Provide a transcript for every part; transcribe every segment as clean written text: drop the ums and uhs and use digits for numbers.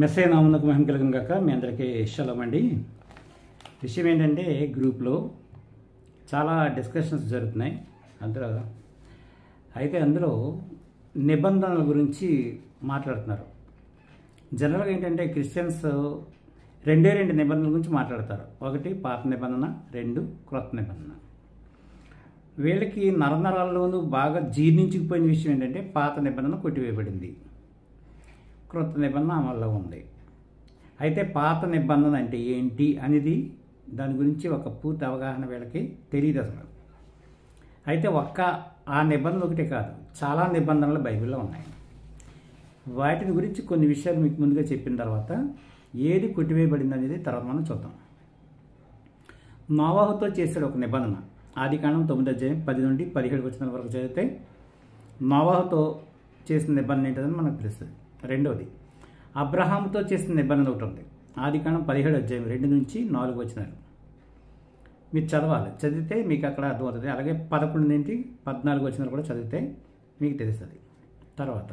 మెస్సే నామమునకు మహిమ కలుగును గాక. మీ అందరికీ షలోమ్ అండి. విషయం ఏంటంటే, గ్రూప్లో చాలా డిస్కషన్స్ జరుగుతున్నాయి. అందులో నిబంధనల గురించి మాట్లాడుతున్నారు. జనరల్గా ఏంటంటే క్రిస్టియన్స్ రెండు నిబంధనల గురించి మాట్లాడతారు. ఒకటి పాత నిబంధన, రెండు క్రొత్త నిబంధన. వీళ్ళకి నరనరాల్లోనూ బాగా జీర్ణించుకుపోయిన విషయం ఏంటంటే, పాత నిబంధన కొట్టివేయబడింది, క్రొత్త నిబంధన అమల్లో ఉంది. అయితే పాత నిబంధన అంటే ఏంటి అనేది దాని గురించి ఒక పూర్తి అవగాహన వీళ్ళకి తెలియదు అసలు. అయితే ఆ నిబంధన ఒకటే కాదు, చాలా నిబంధనలు బైబిల్లో ఉన్నాయి. వాటిని గురించి కొన్ని విషయాలు మీకు ముందుగా చెప్పిన తర్వాత ఏది కొట్టివేయబడింది అనేది తర్వాత మనం చూద్దాం. నోవాహుతో చేశాడు ఒక నిబంధన. ఆదికాండం 9 నుండి 17 వచనాల వరకు చదివితే నోవాహుతో చేసిన నిబంధన ఏంటని మనకు తెలుస్తుంది. రెండవది, అబ్రహాముతో చేసిన నిబంధన ఒకటి ఉంది. ఆదికాండం 17 2 నుంచి 4 వచనాలు మీరు చదవాలి. చదివితే మీకు అక్కడ అర్థమవుతుంది. అలాగే 11 నుండి 14 వచనాలు కూడా చదివితే మీకు తెలుస్తుంది. తర్వాత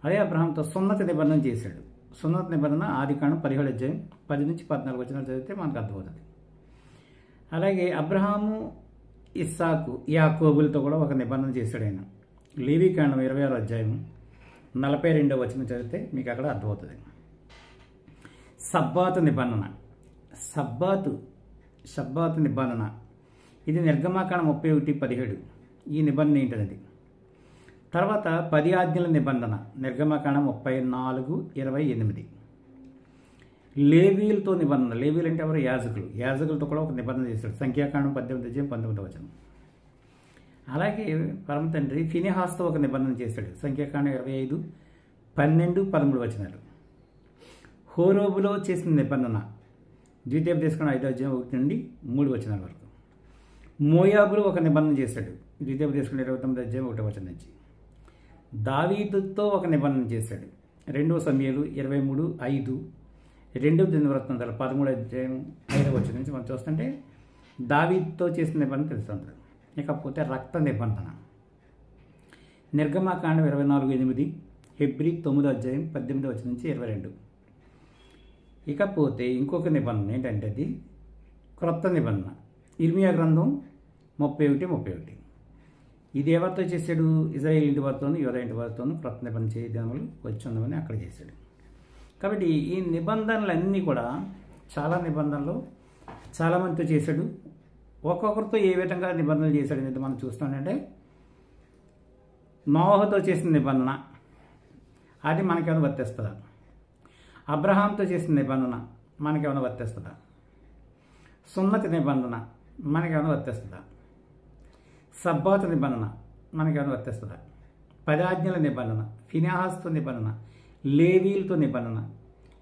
అదే అబ్రహాంతో సున్నతి నిబంధన చేశాడు. సున్నతి నిబంధన ఆదికాండం 17 10 నుంచి 14 వచనాలు చదివితే మనకు అర్థమవుతుంది. అలాగే అబ్రహాము, ఇస్సాకు, యాకోబులతో కూడా ఒక నిబంధన చేశాడు ఆయన. లేవీకాండం 26 42 వచనం చదివితే మీకు అక్కడ అర్థమవుతుంది. సబ్బాతు నిబంధన, సబ్బాతు నిబంధన ఇది నిర్గమాకాండం 31:17. ఈ నిబంధన ఏంటనేది. తర్వాత 10 ఆజ్ఞల నిబంధన నిర్గమాకాండం 34:28. లేవీలతో నిబంధన, లేవీలు అంటే ఎవరు? యాజకులతో కూడా ఒక నిబంధన చేశాడు. సంఖ్యాకాండం 18 వచనం. అలాగే పరమ తండ్రి ఫినెహాస్తో ఒక నిబంధన చేశాడు. సంఖ్యాకాండం 25 12 13 వచనాలు. హోరేబులో చేసిన నిబంధన ద్వితీయోపదేశకాండం 5 1 నుండి 3 వచనాల వరకు. మోయాబులో ఒక నిబంధన చేశాడు. ద్వితీయోపదేశకాండం 29 1 వచనం నుంచి. దావీదుతో ఒక నిబంధన చేశాడు. 2 సమూయేలు 23:5, 2 దినవృత్తాంతాలు 13:5 వచనం నుంచి మనం చూస్తుంటే దావీదుతో చేసిన నిబంధన తెలుస్తుంది. ఇకపోతే రక్త నిబంధన నిర్గమాకాండం 24:8, హెబ్రీ 9 18 వచనం నుంచి 22. ఇకపోతే ఇంకొక నిబంధన ఏంటంటే అది క్రొత్త నిబంధన. ఇర్మియా గ్రంథం 31:31. ఇది ఎవరితో చేశాడు? ఇజ్రాయేల్ ఇంటి వారితోనూ యూదా ఇంటి వారితోనూ క్రొత్త నిబంధన చేయదనములు వచ్చి ఉన్నవని అక్కడ చేశాడు. కాబట్టి ఈ నిబంధనలన్నీ కూడా చాలా నిబంధనలు చాలామందితో చేశాడు. ఒక్కొక్కరితో ఏ విధంగా నిబంధనలు చేశాడు అనేది మనం చూస్తామంటే, నోవాహుతో చేసిన నిబంధన అది మనకేమైనా వర్తిస్తుందా? అబ్రహాంతో చేసిన నిబంధన మనకేమైనా వర్తిస్తుందా? సున్నతి నిబంధన మనకేమైనా వర్తిస్తుందా? సబ్బాతు నిబంధన మనకేమైనా వర్తిస్తుందా? 10 ఆజ్ఞల నిబంధన, ఫినెహాస్తో నిబంధన, లేవీలతో నిబంధన,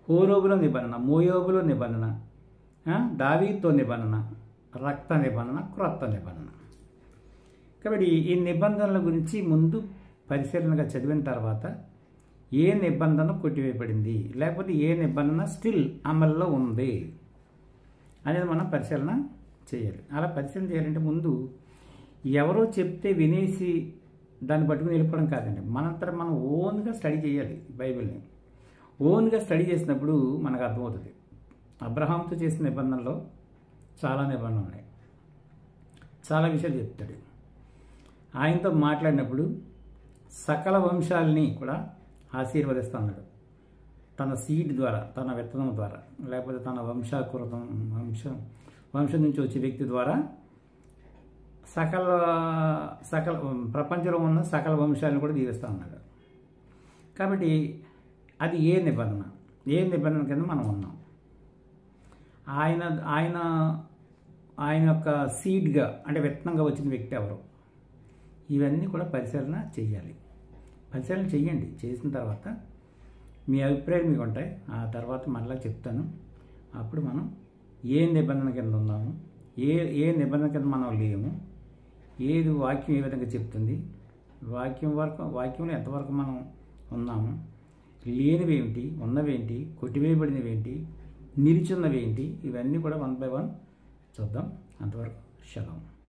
హోరేబులో నిబంధన, మోయాబులో నిబంధన, దావీదుతో నిబంధన, రక్త నిబంధన, క్రొత్త నిబంధన. కాబట్టి ఈ నిబంధనల గురించి ముందు పరిశీలనగా చదివిన తర్వాత ఏ నిబంధన కొట్టివేయబడింది, లేకపోతే ఏ నిబంధన స్టిల్ అమల్లో ఉంది అనేది మనం పరిశీలన చేయాలి. అలా పరిశీలన చేయాలంటే ముందు ఎవరో చెప్తే వినేసి దాన్ని పట్టుకుని వెళ్ళిపోవడం కాదండి. మనంతరం మనం ఓన్గా స్టడీ చేయాలి. బైబిల్ని ఓన్గా స్టడీ చేసినప్పుడు మనకు అర్థమవుతుంది. అబ్రహాంతో చేసిన నిబంధనలో చాలా నిబంధనలు ఉన్నాయి. చాలా విషయాలు చెప్తాడు. ఆయనతో మాట్లాడినప్పుడు సకల వంశాలని కూడా ఆశీర్వదిస్తా అన్నాడు. తన సీడ్ ద్వారా, తన విత్తనం ద్వారా, లేకపోతే తన వంశం నుంచి వచ్చే వ్యక్తి ద్వారా సకల ప్రపంచంలో ఉన్న సకల వంశాలను కూడా దీవిస్తా అన్నాడు. కాబట్టి అది ఏ నిబంధన కింద మనం ఉన్నాం. ఆయన యొక్క సీడ్గా అంటే విత్తనంగా వచ్చిన వ్యక్తి ఎవరు, ఇవన్నీ కూడా పరిశీలన చేయాలి. పరిశీలన చేయండి. చేసిన తర్వాత మీ అభిప్రాయాలు మీకు ఉంటాయి. ఆ తర్వాత మళ్ళీ చెప్తాను. అప్పుడు మనం ఏ నిబంధన కింద ఉన్నాము, ఏ నిబంధన కింద మనం లేము, ఏది వాక్యం ఏ విధంగా చెప్తుంది, వాక్యంలో ఎంతవరకు మనం ఉన్నాము, లేనివేంటి, ఉన్నవేంటి, కొట్టివేయబడినవేంటి, నిలిచున్నవేంటి, ఇవన్నీ కూడా 1 by 1 చూద్దాం. అంతవరకు షలోమ్.